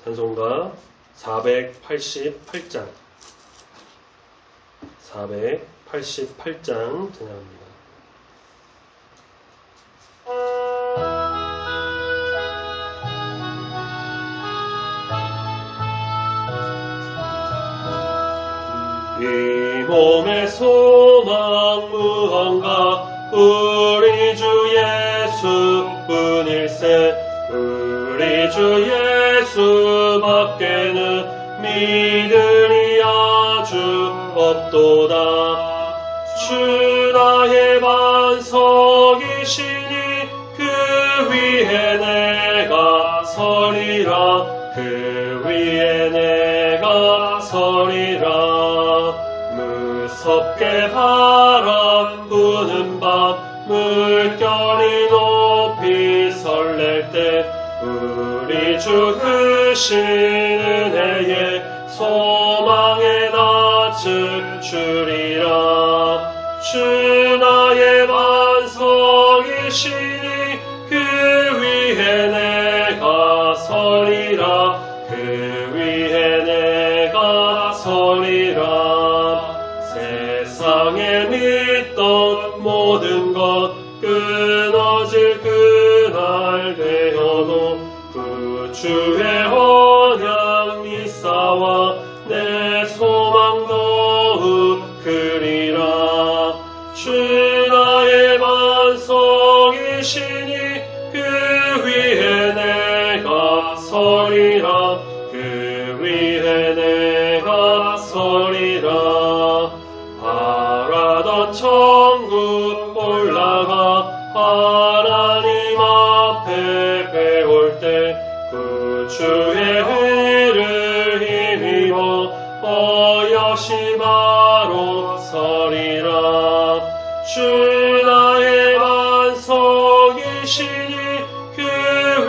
찬송가 488장 488장 찬양합니다. 이 몸의 소망 무언가 우리 주 예수뿐일세. 우리 주 예수밖에는 믿음이 아주 없도다. 주 나의 반석이시니 그 위에 내가 서리라. 그 위에 내가 서리라. 무섭게 바람 부는 밤 물결이 높이 설렐 때 우리 주 크신 은혜에 소망의 낯을 주리라. 주 나의 반석이시니 그 위에 내가 서리라. 그 위에 내가 서리라. 세상에 믿던 모든 것 끊어질 그날 되어도 구주의 언약 미사와 내 소망 더욱 크리라. 주 나의 반석이시니 그 위에 내가 서리라. 그 위에 내가 서리라. 바라던 천국 올라가 하나님 앞에 배울 때 구주의 의를 힘입어 여심하러 서리라. 주 나의 반석이시니 그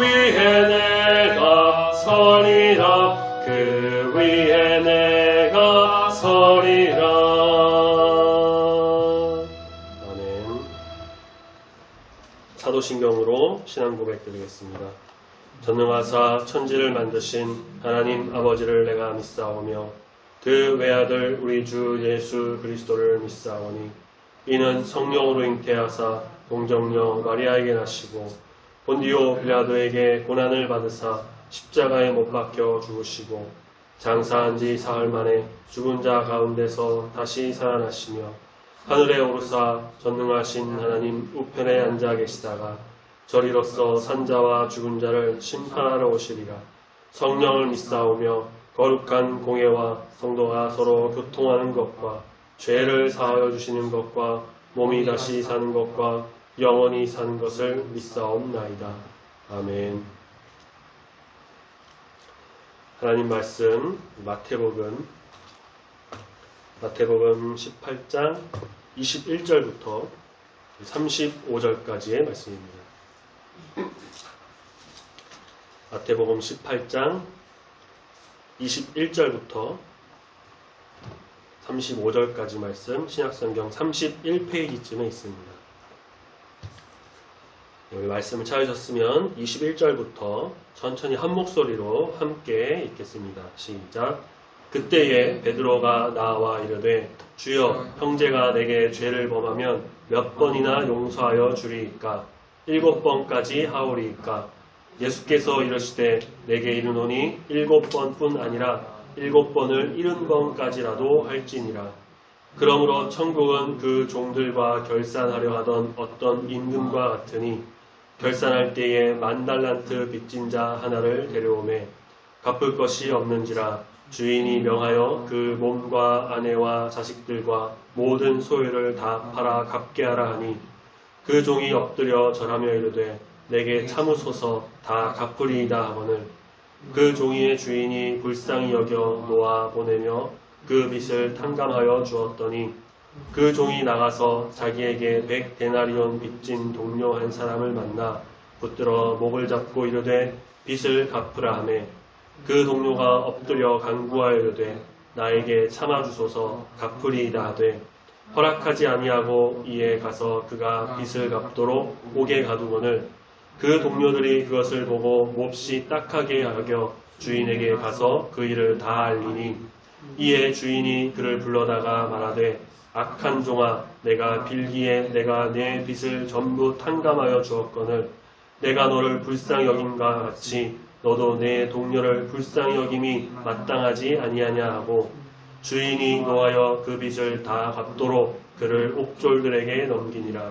위에 내가 서리라. 그 위에 내가 서리라. 아멘. 사도신경으로 신앙 고백 드리겠습니다. 전능하사 천지를 만드신 하나님 아버지를 내가 믿사오며 그 외아들 우리 주 예수 그리스도를 믿사오니 이는 성령으로 잉태하사 동정녀 마리아에게 나시고 본디오 빌라도에게 고난을 받으사 십자가에 못 박혀 죽으시고 장사한 지 사흘 만에 죽은 자 가운데서 다시 살아나시며 하늘에 오르사 전능하신 하나님 우편에 앉아 계시다가 저리로서 산자와 죽은 자를 심판하러 오시리라. 성령을 믿사오며 거룩한 공예와 성도가 서로 교통하는 것과 죄를 사하여 주시는 것과 몸이 다시 사는 것과 영원히 사는 것을 믿사옵나이다. 아멘. 하나님 말씀 마태복음 18장 21절부터 35절까지의 말씀입니다. 마태복음 18장 21절부터 35절까지 말씀 신약성경 31페이지쯤에 있습니다. 여기 말씀을 찾으셨으면 21절부터 천천히 한 목소리로 함께 읽겠습니다. 시작. 그때에 베드로가 나와 이르되 주여 형제가 내게 죄를 범하면 몇 번이나 용서하여 주리이까? 7번까지 하오리이까? 예수께서 이르시되 내게 이르노니 7번뿐 아니라 7번을 70번까지라도 할지니라. 그러므로 천국은 그 종들과 결산하려 하던 어떤 임금과 같으니 결산할 때에 10,000달란트 빚진 자 하나를 데려오매 갚을 것이 없는지라 주인이 명하여 그 몸과 아내와 자식들과 모든 소유를 다 팔아 갚게 하라 하니 그 종이 엎드려 절하며 이르되 내게 참으소서 다 갚으리이다 하거늘 그 종이의 주인이 불쌍히 여겨 놓아 보내며 그 빚을 탕감하여 주었더니 그 종이 나가서 자기에게 100데나리온 빚진 동료 한 사람을 만나 붙들어 목을 잡고 이르되 빚을 갚으라 하매 그 동료가 엎드려 간구하여 이르되 나에게 참아주소서 갚으리이다 하되 허락하지 아니하고 이에 가서 그가 빚을 갚도록 옥에 가두거늘 그 동료들이 그것을 보고 몹시 딱하게 여겨 주인에게 가서 그 일을 다 알리니 이에 주인이 그를 불러다가 말하되 악한 종아 내가 빌기에 내가 내 빚을 전부 탕감하여 주었거늘 내가 너를 불쌍히 여김과 같이 너도 내 동료를 불쌍히 여김이 마땅하지 아니하냐 하고 주인이 노하여 그 빚을 다 갚도록 그를 옥졸들에게 넘기니라.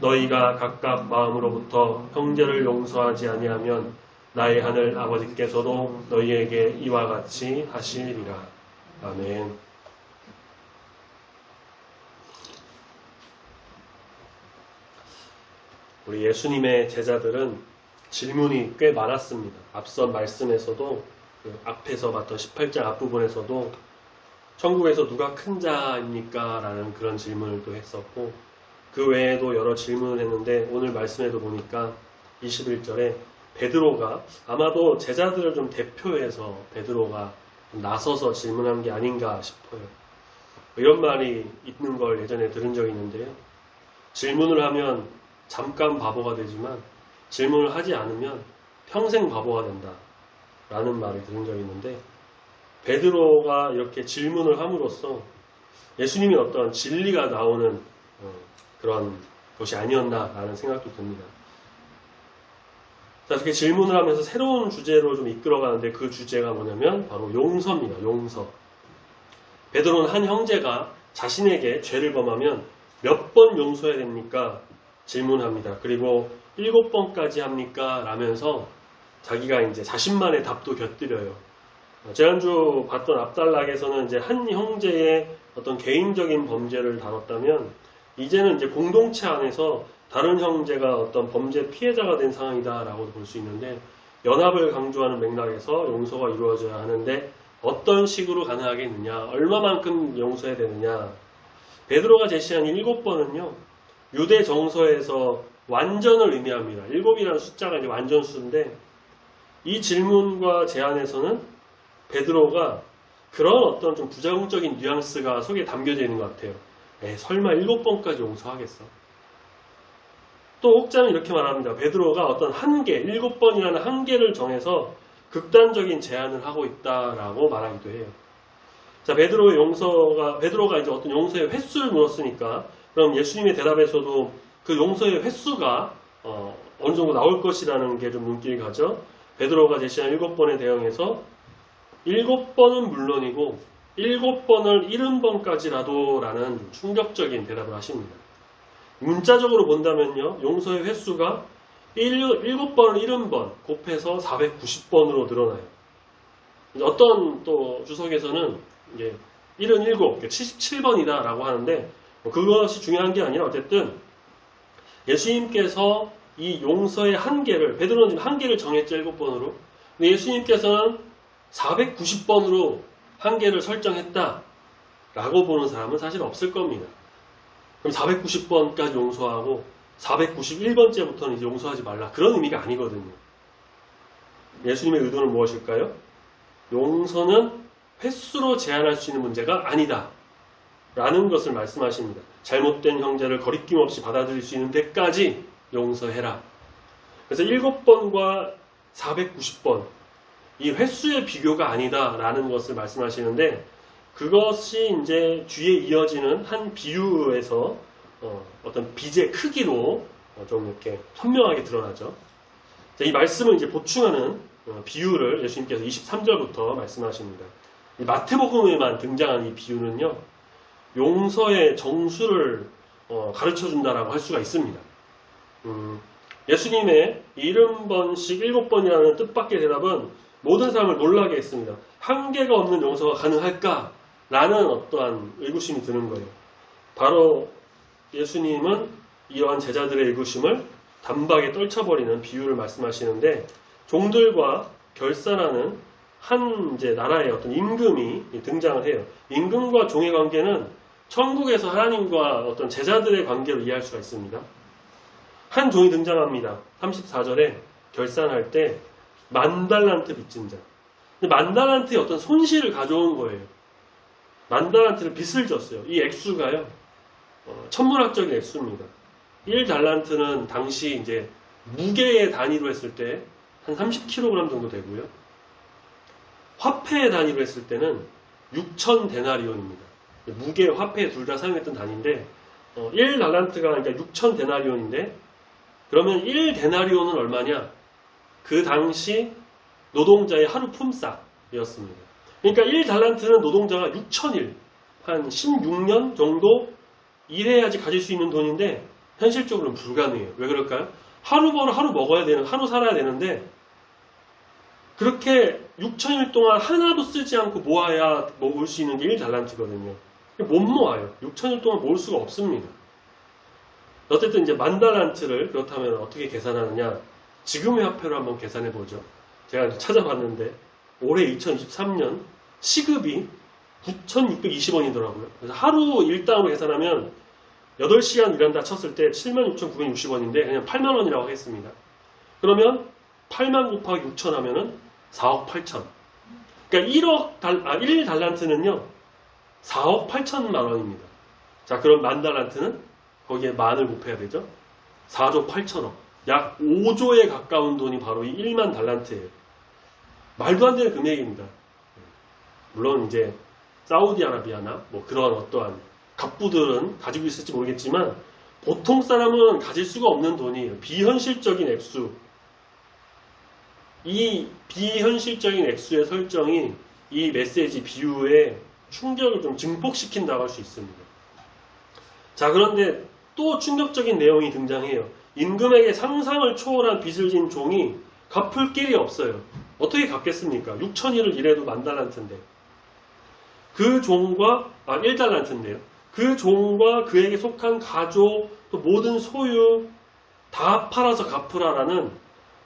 너희가 각각 마음으로부터 형제를 용서하지 아니하면 나의 하늘 아버지께서도 너희에게 이와 같이 하시리라. 아멘. 우리 예수님의 제자들은 질문이 꽤 많았습니다. 앞선 말씀에서도 그 앞에서 봤던 18장 앞부분에서도 천국에서 누가 큰 자입니까? 라는 그런 질문을 또 했었고 그 외에도 여러 질문을 했는데 오늘 말씀에도 보니까 21절에 베드로가 아마도 제자들을 좀 대표해서 베드로가 나서서 질문한 게 아닌가 싶어요. 이런 말이 있는 걸 예전에 들은 적이 있는데요. 질문을 하면 잠깐 바보가 되지만 질문을 하지 않으면 평생 바보가 된다 라는 말을 들은 적이 있는데 베드로가 이렇게 질문을 함으로써 예수님이 어떤 진리가 나오는 그런 것이 아니었나 라는 생각도 듭니다. 자, 이렇게 질문을 하면서 새로운 주제로 좀 이끌어가는데 그 주제가 뭐냐면 바로 용서입니다. 용서. 베드로는 한 형제가 자신에게 죄를 범하면 몇 번 용서해야 됩니까? 질문합니다. 그리고 7번까지 합니까? 라면서 자기가 이제 자신만의 답도 곁들여요. 지난주 봤던 앞단락에서는 이제 한 형제의 어떤 개인적인 범죄를 다뤘다면 이제는 이제 공동체 안에서 다른 형제가 어떤 범죄 피해자가 된 상황이다라고 볼 수 있는데 연합을 강조하는 맥락에서 용서가 이루어져야 하는데 어떤 식으로 가능하겠느냐, 얼마만큼 용서해야 되느냐. 베드로가 제시한 7번은요 유대 정서에서 완전을 의미합니다. 7이라는 숫자가 이제 완전수인데 이 질문과 제안에서는 베드로가 그런 어떤 좀 부정적인 뉘앙스가 속에 담겨져 있는 것 같아요. 설마 7번까지 용서하겠어? 또 혹자는 이렇게 말합니다. 베드로가 어떤 한계, 7번이라는 한계를 정해서 극단적인 제안을 하고 있다라고 말하기도 해요. 자, 베드로가 이제 어떤 용서의 횟수를 물었으니까 그럼 예수님의 대답에서도 그 용서의 횟수가 어느 정도 나올 것이라는 게 좀 눈길이 가죠. 베드로가 제시한 7번에 대응해서 7번은 물론이고 7번을 70번까지라도 라는 충격적인 대답을 하십니다. 문자적으로 본다면요. 용서의 횟수가 7번을 70번 곱해서 490번으로 늘어나요. 어떤 또 주석에서는 이게 77, 77번이다 라고 하는데 그것이 중요한 게 아니라 어쨌든 예수님께서 이 용서의 한계를 베드로는 지금 한계를 정했죠. 7번으로. 근데 예수님께서는 490번으로 한계를 설정했다 라고 보는 사람은 사실 없을 겁니다. 그럼 490번까지 용서하고 491번째부터는 이제 용서하지 말라. 그런 의미가 아니거든요. 예수님의 의도는 무엇일까요? 용서는 횟수로 제한할 수 있는 문제가 아니다. 라는 것을 말씀하십니다. 잘못된 형제를 거리낌 없이 받아들일 수 있는 데까지 용서해라. 그래서 7번과 490번 이 횟수의 비교가 아니다. 라는 것을 말씀하시는데 그것이 이제 뒤에 이어지는 한 비유에서 어떤 빚의 크기로 좀 이렇게 선명하게 드러나죠. 이 말씀을 이제 보충하는 비유를 예수님께서 23절부터 말씀하십니다. 이 마태복음에만 등장한 이 비유는요, 용서의 정수를 가르쳐 준다라고 할 수가 있습니다. 예수님의 70번씩 7번이라는 뜻밖의 대답은 모든 사람을 놀라게 했습니다. 한계가 없는 용서가 가능할까? 라는 어떠한 의구심이 드는 거예요. 바로 예수님은 이러한 제자들의 의구심을 단박에 떨쳐버리는 비유를 말씀하시는데 종들과 결사라는 한 이제 나라의 어떤 임금이 등장을 해요. 임금과 종의 관계는 천국에서 하나님과 어떤 제자들의 관계로 이해할 수가 있습니다. 한 종이 등장합니다. 34절에 결산할 때 10,000달란트 빚진 자. 근데 10,000달란트의 어떤 손실을 가져온 거예요. 10,000달란트를 빚을 졌어요. 이 액수가요. 천문학적인 액수입니다. 1달란트는 당시 이제 무게의 단위로 했을 때 한 30kg 정도 되고요. 화폐 단위로 했을 때는 6천 데나리온입니다. 무게, 화폐 둘 다 사용했던 단위인데 1달란트가 그러니까 6천 데나리온인데 그러면 1데나리온은 얼마냐? 그 당시 노동자의 하루 품삯이었습니다. 그러니까 1달란트는 노동자가 6천일, 한 16년 정도 일해야지 가질 수 있는 돈인데 현실적으로는 불가능해요. 왜 그럴까요? 하루 벌어 하루 먹어야 되는, 하루 살아야 되는데 그렇게 6천일 동안 하나도 쓰지 않고 모아야 모을 수 있는 게 1달란트거든요. 못 모아요. 6천일 동안 모을 수가 없습니다. 어쨌든 이제 10,000달란트를 그렇다면 어떻게 계산하느냐? 지금의 화폐로 한번 계산해 보죠. 제가 찾아봤는데 올해 2023년 시급이 9,620원이더라고요. 그래서 하루 일당으로 계산하면 8시간 일한다 쳤을 때 76,960원인데 그냥 8만 원이라고 하겠습니다. 그러면 8만 곱하기 6천 하면은 4억 8천. 그러니까 1달란트는요 4억 8천만 원입니다. 자, 그럼 10,000달란트는 거기에 만을 곱해야 되죠. 4조 8천억. 약 5조에 가까운 돈이 바로 이 1만 달란트예요. 말도 안 되는 금액입니다. 물론 이제 사우디아라비아나 뭐 그런 어떠한 갑부들은 가지고 있을지 모르겠지만 보통 사람은 가질 수가 없는 돈이에요. 비현실적인 액수. 이 비현실적인 액수의 설정이 이 메시지 비유에 충격을 좀 증폭시킨다고 할 수 있습니다. 자, 그런데 또 충격적인 내용이 등장해요. 임금에게 상상을 초월한 빚을 진 종이 갚을 길이 없어요. 어떻게 갚겠습니까? 6천일을 일해도 10,000달란트인데. 그 종과 1달란트인데요. 그 종과 그에게 속한 가족, 또 모든 소유 다 팔아서 갚으라라는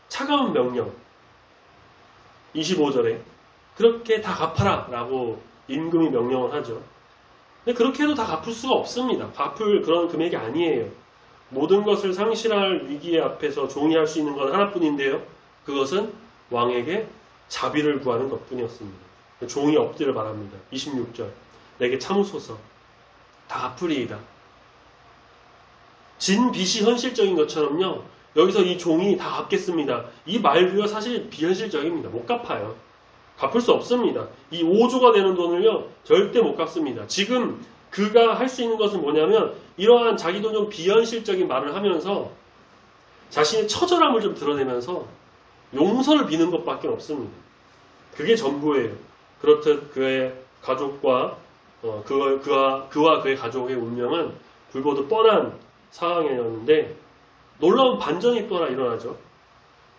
차가운 명령. 25절에 그렇게 다 갚아라 라고 임금이 명령을 하죠. 근데 그렇게 해도 다 갚을 수가 없습니다. 갚을 그런 금액이 아니에요. 모든 것을 상실할 위기의 앞에서 종이 할 수 있는 건 하나뿐인데요. 그것은 왕에게 자비를 구하는 것뿐이었습니다. 종이 엎드려 말합니다. 26절 내게 참으소서 다 갚으리이다. 진 빚이 현실적인 것처럼요. 여기서 이 종이 다 갚겠습니다. 이 말도요 사실 비현실적입니다. 못 갚아요. 갚을 수 없습니다. 이 5조가 되는 돈을요 절대 못 갚습니다. 지금 그가 할 수 있는 것은 뭐냐면 이러한 자기도 좀 비현실적인 말을 하면서 자신의 처절함을 좀 드러내면서 용서를 비는 것밖에 없습니다. 그게 전부예요. 그렇듯 그의 가족과 그와 그의 가족의 운명은 불보듯 뻔한 상황이었는데 놀라운 반전이 또 하나 일어나죠.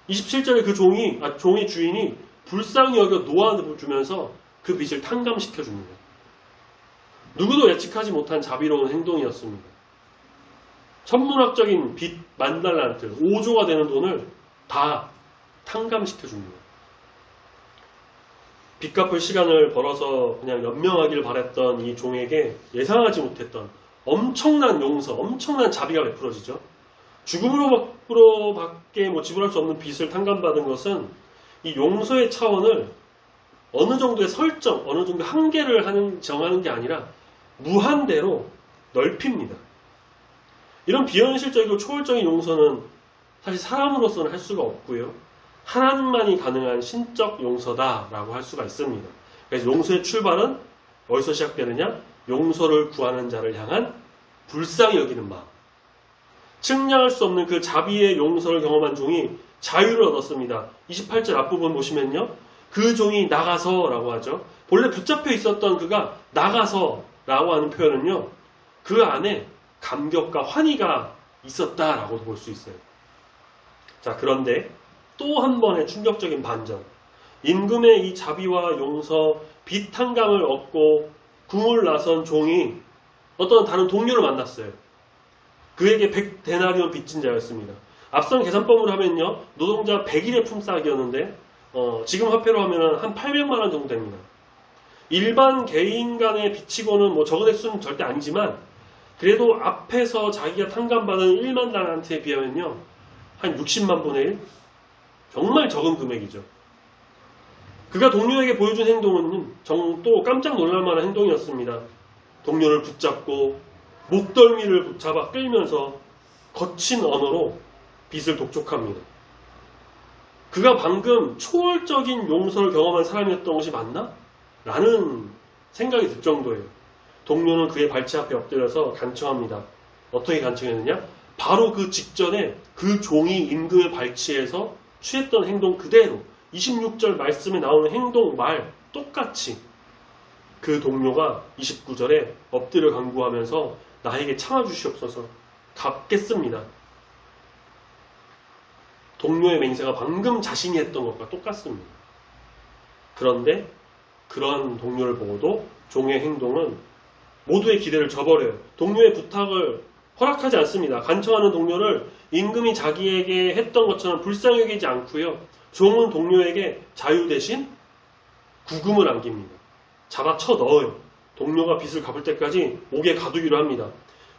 27절에 그 종의 주인이 불쌍히 여겨 노함을 주면서 그 빚을 탕감시켜 줍니다. 누구도 예측하지 못한 자비로운 행동이었습니다. 천문학적인 빚 10,000달란트, 5조가 되는 돈을 다 탕감시켜 줍니다. 빚 갚을 시간을 벌어서 그냥 연명하길 바랬던 이 종에게 예상하지 못했던 엄청난 용서, 엄청난 자비가 베풀어지죠. 죽음으로밖에 지불할 수 없는 빚을 탕감받은 것은 이 용서의 차원을 어느 정도의 설정, 어느 정도의 한계를 정하는 게 아니라 무한대로 넓힙니다. 이런 비현실적이고 초월적인 용서는 사실 사람으로서는 할 수가 없고요. 하나님만이 가능한 신적 용서다라고 할 수가 있습니다. 그래서 용서의 출발은 어디서 시작되느냐? 용서를 구하는 자를 향한 불쌍히 여기는 마음. 측량할 수 없는 그 자비의 용서를 경험한 종이 자유를 얻었습니다. 28절 앞부분 보시면요. 그 종이 나가서 라고 하죠. 본래 붙잡혀 있었던 그가 나가서 라고 하는 표현은요. 그 안에 감격과 환희가 있었다라고 볼 수 있어요. 자, 그런데 또 한 번의 충격적인 반전. 임금의 이 자비와 용서, 빚 탕감을 얻고 궁을 나선 종이 어떤 다른 동료를 만났어요. 그에게 100데나리온 빚진 자였습니다. 앞선 계산법으로 하면요. 노동자 100일의 품삯이었는데 지금 화폐로 하면 한 800만 원 정도 됩니다. 일반 개인 간의 빚치고는 적은 액수는 절대 아니지만 그래도 앞에서 자기가 탕감받은 1만 달란트에 비하면요. 한 60만 분의 1? 정말 적은 금액이죠. 그가 동료에게 보여준 행동은 또 깜짝 놀랄만한 행동이었습니다. 동료를 붙잡고 목덜미를 잡아 끌면서 거친 언어로 빚을 독촉합니다. 그가 방금 초월적인 용서를 경험한 사람이었던 것이 맞나? 라는 생각이 들 정도예요. 동료는 그의 발치 앞에 엎드려서 간청합니다. 어떻게 간청했느냐? 바로 그 직전에 그 종이 임금의 발치에서 취했던 행동 그대로 26절 말씀에 나오는 행동 말 똑같이 그 동료가 29절에 엎드려 간구하면서 나에게 참아주시옵소서 갚겠습니다. 동료의 맹세가 방금 자신이 했던 것과 똑같습니다. 그런데 그런 동료를 보고도 종의 행동은 모두의 기대를 저버려요. 동료의 부탁을 허락하지 않습니다. 간청하는 동료를 임금이 자기에게 했던 것처럼 불쌍히 여기지 않고요. 종은 동료에게 자유 대신 구금을 안깁니다. 잡아 쳐 넣어요. 동료가 빚을 갚을 때까지 옥에 가두기로 합니다.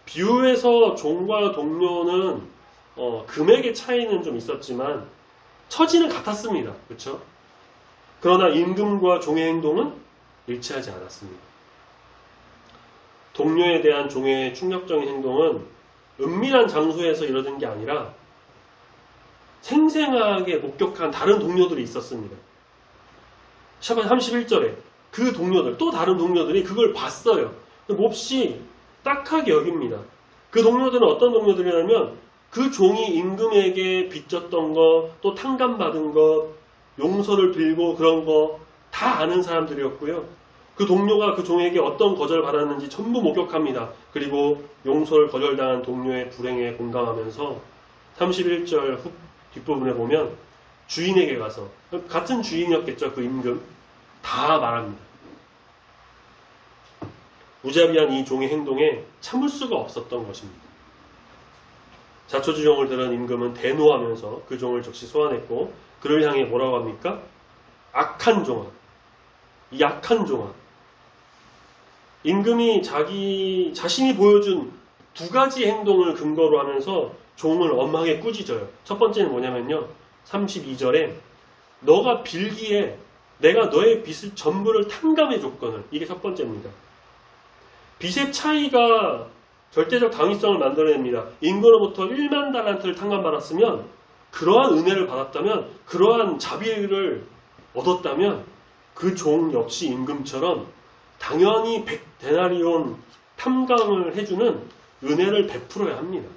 비유에서 종과 동료는 금액의 차이는 좀 있었지만 처지는 같았습니다. 그렇죠? 그러나 임금과 종의 행동은 일치하지 않았습니다. 동료에 대한 종의 충격적인 행동은 은밀한 장소에서 이루어진 게 아니라 생생하게 목격한 다른 동료들이 있었습니다. 31절에 그 동료들, 또 다른 동료들이 그걸 봤어요. 몹시 딱하게 여깁니다. 그 동료들은 어떤 동료들이냐면 그 종이 임금에게 빚졌던 것, 또 탕감받은 것, 용서를 빌고 그런 거 다 아는 사람들이었고요. 그 동료가 그 종에게 어떤 거절을 받았는지 전부 목격합니다. 그리고 용서를 거절당한 동료의 불행에 공감하면서 31절 뒷부분에 보면 주인에게 가서, 같은 주인이었겠죠. 그 임금. 다 말합니다. 무자비한 이 종의 행동에 참을 수가 없었던 것입니다. 자초지종을 들은 임금은 대노하면서 그 종을 즉시 소환했고 그를 향해 뭐라고 합니까? 악한 종아, 이 악한 종아. 임금이 자신이 보여준 두 가지 행동을 근거로 하면서 종을 엄하게 꾸짖어요. 첫 번째는 뭐냐면요, 32절에 너가 빌기에 내가 너의 빚을 전부를 탕감해 줬거늘. 이게 첫 번째입니다. 빚의 차이가 절대적 당위성을 만들어냅니다. 임금으로부터 1만 달란트를 탕감받았으면, 그러한 은혜를 받았다면, 그러한 자비를 얻었다면 그 종 역시 임금처럼 당연히 100데나리온 탕감을 해주는 은혜를 베풀어야 합니다.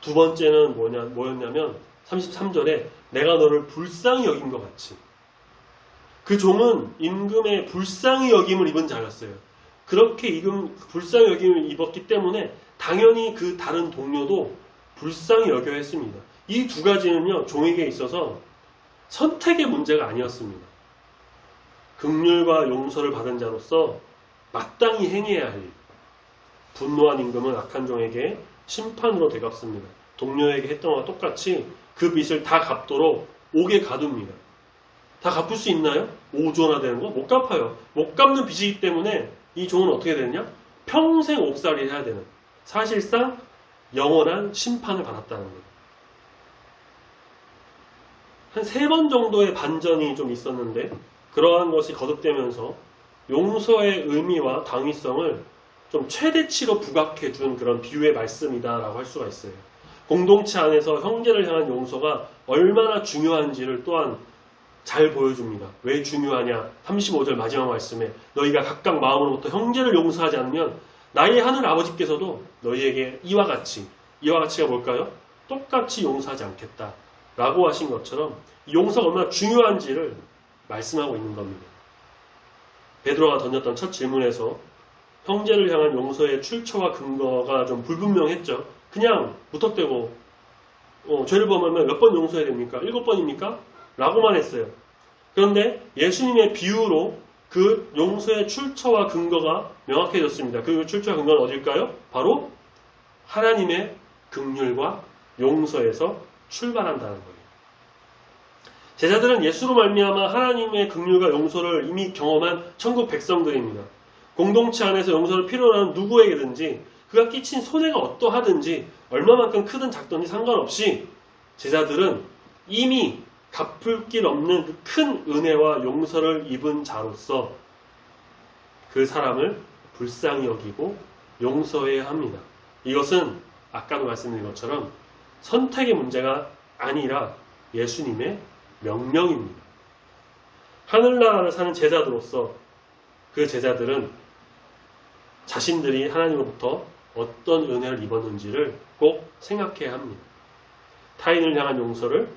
두 번째는 뭐였냐면 33절에 내가 너를 불쌍히 여긴 것 같이. 그 종은 임금의 불쌍히 여김을 입은 자였어요. 그렇게 불쌍히 여김을 입었기 때문에 당연히 그 다른 동료도 불쌍히 여겨야 했습니다. 이 두 가지는요, 종에게 있어서 선택의 문제가 아니었습니다. 긍휼과 용서를 받은 자로서 마땅히 행해야 할 일. 분노한 임금은 악한 종에게 심판으로 되갚습니다. 동료에게 했던 것과 똑같이 그 빚을 다 갚도록 옥에 가둡니다. 다 갚을 수 있나요? 5조나 되는 거? 못 갚아요. 못 갚는 빚이기 때문에 이 종은 어떻게 되느냐? 평생 옥살이를 해야 되는, 사실상 영원한 심판을 받았다는 거예요. 한 3번 정도의 반전이 좀 있었는데 그러한 것이 거듭되면서 용서의 의미와 당위성을 좀 최대치로 부각해 준 그런 비유의 말씀이다라고 할 수가 있어요. 공동체 안에서 형제를 향한 용서가 얼마나 중요한지를 또한 잘 보여줍니다. 왜 중요하냐? 35절 마지막 말씀에 너희가 각각 마음으로부터 형제를 용서하지 않으면 나의 하늘 아버지께서도 너희에게 이와 같이가 뭘까요? 똑같이 용서하지 않겠다 라고 하신 것처럼 용서가 얼마나 중요한지를 말씀하고 있는 겁니다. 베드로가 던졌던 첫 질문에서 형제를 향한 용서의 출처와 근거가 좀 불분명했죠. 그냥 무턱대고 죄를 범하면 몇 번 용서해야 됩니까? 7번입니까? 라고만 했어요. 그런데 예수님의 비유로 그 용서의 출처와 근거가 명확해졌습니다. 그 출처와 근거는 어딜까요? 바로 하나님의 긍휼과 용서에서 출발한다는 거예요. 제자들은 예수로 말미암아 하나님의 긍휼과 용서를 이미 경험한 천국 백성들입니다. 공동체 안에서 용서를 필요로 하는 누구에게든지 그가 끼친 손해가 어떠하든지 얼마만큼 크든 작든지 상관없이 제자들은 이미 갚을 길 없는 그 큰 은혜와 용서를 입은 자로서 그 사람을 불쌍히 여기고 용서해야 합니다. 이것은 아까도 말씀드린 것처럼 선택의 문제가 아니라 예수님의 명령입니다. 하늘나라를 사는 제자들로서 그 제자들은 자신들이 하나님으로부터 어떤 은혜를 입었는지를 꼭 생각해야 합니다. 타인을 향한 용서를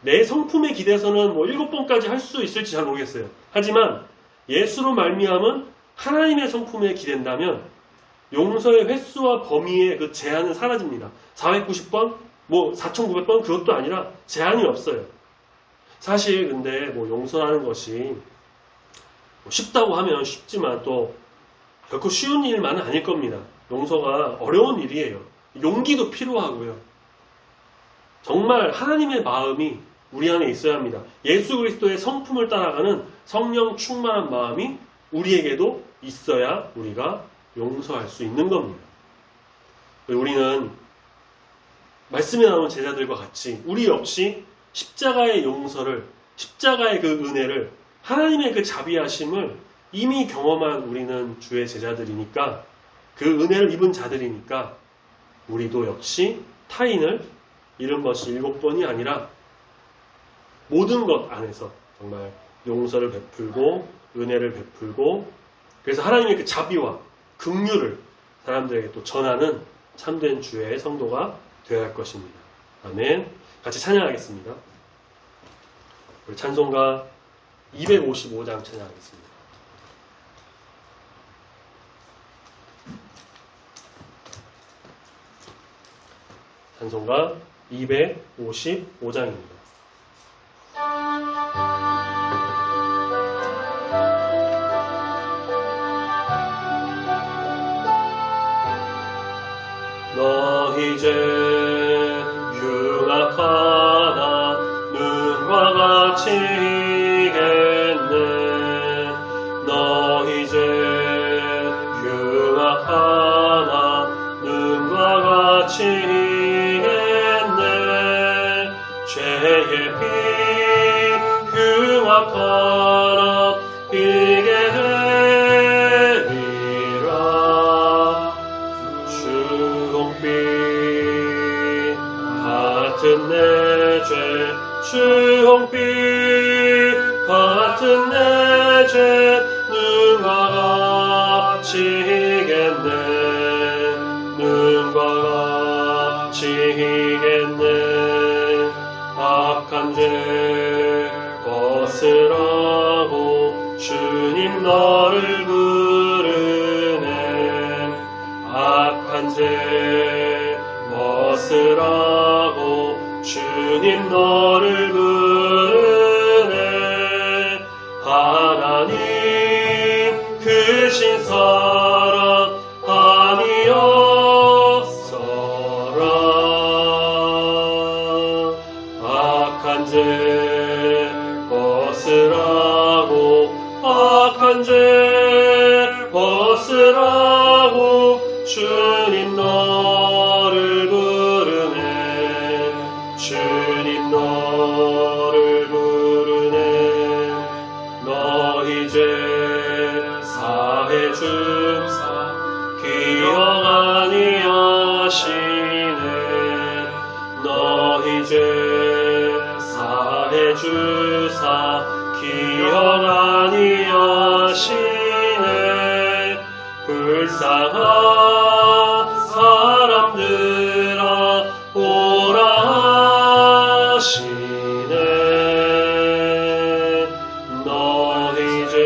내 성품에 기대서는 7번까지 할 수 있을지 잘 모르겠어요. 하지만 예수로 말미암은 하나님의 성품에 기댄다면 용서의 횟수와 범위의 그 제한은 사라집니다. 490번, 4,900번 그것도 아니라 제한이 없어요. 사실 근데 용서하는 것이 쉽다고 하면 쉽지만 또 결코 쉬운 일만은 아닐 겁니다. 용서가 어려운 일이에요. 용기도 필요하고요. 정말 하나님의 마음이 우리 안에 있어야 합니다. 예수 그리스도의 성품을 따라가는 성령 충만한 마음이 우리에게도 있어야 우리가 용서할 수 있는 겁니다. 우리는 말씀에 나오는 제자들과 같이 우리 역시 십자가의 용서를, 십자가의 그 은혜를, 하나님의 그 자비하심을 이미 경험한 우리는 주의 제자들이니까, 그 은혜를 입은 자들이니까 우리도 역시 타인을 잃은 것이 7번이 아니라 모든 것 안에서 정말 용서를 베풀고 은혜를 베풀고, 그래서 하나님의 그 자비와 긍휼을 사람들에게 또 전하는 참된 주의 성도가 되어야 할 것입니다. 아멘. 같이 찬양하겠습니다. 우리 찬송가 255장 찬양하겠습니다. 찬송가 255장입니다. 너 이제 흉악하나 눈과 같이 이겠네. 너 이제 흉악하나 눈과 같이 이겠네. 죄의 피 흉악하나 이게 되리라. 주홍빛 같은 내 죄, 주홍빛 같은 내 죄 눈과 같이 이겠네. 눈과 같이 이겠네. 악한 죄 벗으라고 주님 너를 부르네. 악한 죄 벗으라고 주님 너를 부르네. 하나님 크신 사랑 아니었어라. 악한 죄 벗으라고, 악한 죄 벗으라고 주님 너를 부르네. 주님 너를 부르네. 너 이제 사해 줍사 기억 아니하시네. 너 이제 사해 주사 기억 아니하시네. 불쌍한 사람들아 오라 하시네. 너 이제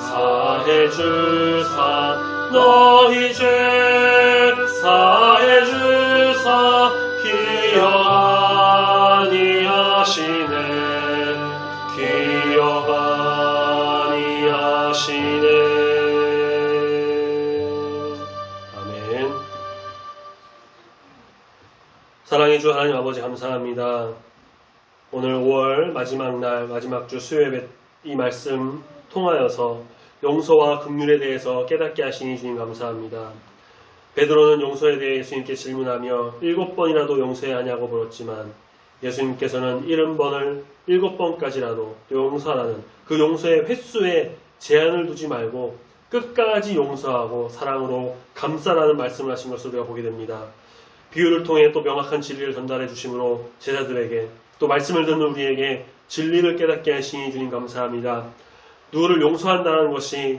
사해 주사, 너 이제 사해 주사 기억 아니하시네. 기억 아니하시네. 사랑의 주 하나님 아버지 감사합니다. 오늘 5월 마지막 날 마지막 주 수요예배 이 말씀 통하여서 용서와 긍휼에 대해서 깨닫게 하시니 주님 감사합니다. 베드로는 용서에 대해 예수님께 질문하며 7번이라도 용서해야 하냐고 물었지만 예수님께서는 70번을 7번까지라도 용서하라는 그 용서의 횟수에 제한을 두지 말고 끝까지 용서하고 사랑으로 감싸라는 말씀을 하신 것을 우리가 보게 됩니다. 비유를 통해 또 명확한 진리를 전달해 주심으로 제자들에게 또 말씀을 듣는 우리에게 진리를 깨닫게 하시니 주님 감사합니다. 누구를 용서한다는 것이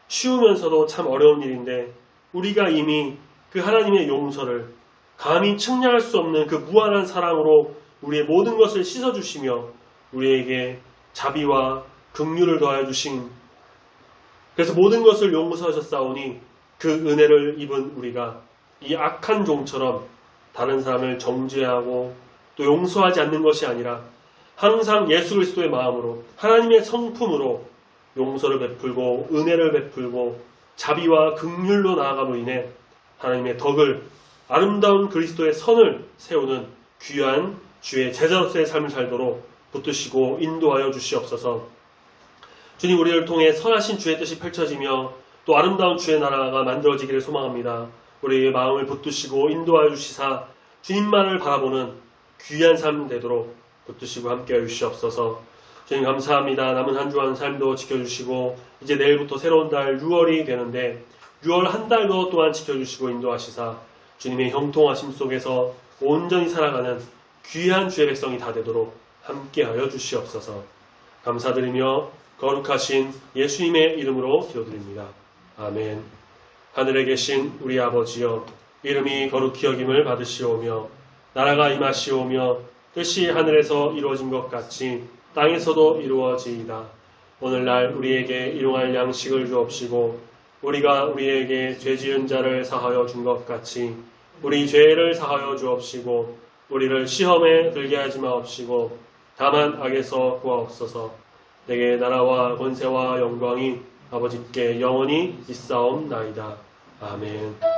쉬우면서도 참 어려운 일인데 우리가 이미 그 하나님의 용서를 감히 측량할 수 없는 그 무한한 사랑으로 우리의 모든 것을 씻어주시며 우리에게 자비와 긍휼을 더하여 주신, 그래서 모든 것을 용서하셨사오니 그 은혜를 입은 우리가 이 악한 종처럼 다른 사람을 정죄하고 또 용서하지 않는 것이 아니라 항상 예수 그리스도의 마음으로 하나님의 성품으로 용서를 베풀고 은혜를 베풀고 자비와 긍휼로 나아감으로 인해 하나님의 덕을, 아름다운 그리스도의 선을 세우는 귀한 주의 제자로서의 삶을 살도록 붙드시고 인도하여 주시옵소서. 주님, 우리를 통해 선하신 주의 뜻이 펼쳐지며 또 아름다운 주의 나라가 만들어지기를 소망합니다. 우리의 마음을 붙드시고 인도하여 주시사 주님만을 바라보는 귀한 삶 되도록 붙드시고 함께하여 주시옵소서. 주님 감사합니다. 남은 한 주간 삶도 지켜주시고 이제 내일부터 새로운 달 6월이 되는데 6월 한 달도 또한 지켜주시고 인도하시사 주님의 형통하심 속에서 온전히 살아가는 귀한 주의 백성이 다 되도록 함께하여 주시옵소서. 감사드리며 거룩하신 예수님의 이름으로 기도드립니다. 아멘. 하늘에 계신 우리 아버지여, 이름이 거룩히 여김을 받으시오며 나라가 임하시오며 뜻이 하늘에서 이루어진 것 같이 땅에서도 이루어지이다. 오늘날 우리에게 일용할 양식을 주옵시고 우리가 우리에게 죄 지은 자를 사하여 준 것 같이 우리 죄를 사하여 주옵시고 우리를 시험에 들게 하지 마옵시고 다만 악에서 구하옵소서. 내게 나라와 권세와 영광이 아버지께 영원히 있사옵나이다. 아멘.